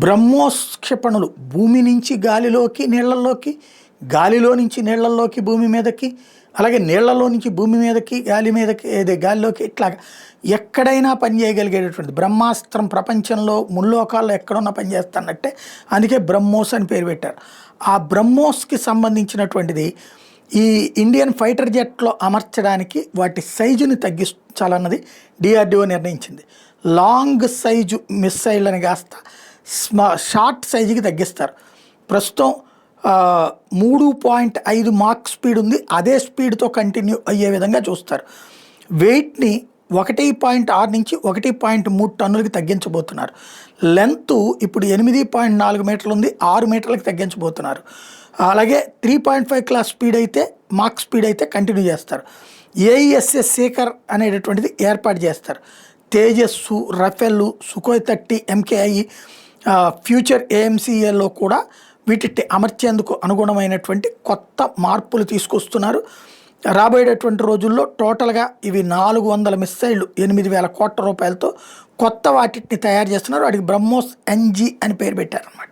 బ్రహ్మోస్ క్షిపణులు భూమి నుంచి గాలిలోకి నీళ్లలోకి, గాలిలో నుంచి నీళ్లలోకి భూమి మీదకి, అలాగే నీళ్లలో నుంచి భూమి మీదకి గాలి మీదకి గాలిలోకి, ఇట్లాగా ఎక్కడైనా పనిచేయగలిగేటటువంటి బ్రహ్మాస్త్రం ప్రపంచంలో ముల్లోకాల్లో ఎక్కడున్నా పనిచేస్తున్నట్టే. అందుకే బ్రహ్మోస్ అని పేరు పెట్టారు. ఆ బ్రహ్మోస్కి సంబంధించినటువంటిది ఈ ఇండియన్ ఫైటర్ జెట్లో అమర్చడానికి వాటి సైజుని తగ్గించాలన్నది డిఆర్డిఓ నిర్ణయించింది. లాంగ్ సైజు మిస్సైళ్ళని కాస్త షార్ట్ సైజుకి తగ్గిస్తారు. ప్రస్తుతం 3.5 మాక్ స్పీడ్ ఉంది. అదే స్పీడ్తో కంటిన్యూ అయ్యే విధంగా చూస్తారు. వెయిట్ని 1.6 నుంచి 1.3 టన్నులకి తగ్గించబోతున్నారు. లెంత్ ఇప్పుడు 8.4 మీటర్లు ఉంది, 6 మీటర్లకి తగ్గించబోతున్నారు. అలాగే 3.5 క్లాస్ స్పీడ్ అయితే మాక్ స్పీడ్ అయితే కంటిన్యూ చేస్తారు. ఏఈఎస్ఎస్ సీకర్ అనేటటువంటిది ఏర్పాటు చేస్తారు. తేజస్సు, రఫెల్, సుఖోయ్ 30, ఎంకేఐ, ఫ్యూచర్ ఏఎంసీఏలో కూడా వీటిని అమర్చేందుకు అనుగుణమైనటువంటి కొత్త మార్పులు తీసుకొస్తున్నారు. రాబోయేటటువంటి రోజుల్లో టోటల్గా ఇవి 400 మిస్సైళ్ళు 8,000 కోట్ల రూపాయలతో కొత్త వాటిని తయారు చేస్తున్నారు. వాటికి బ్రహ్మోస్ NG అని పేరు పెట్టారన్నమాట.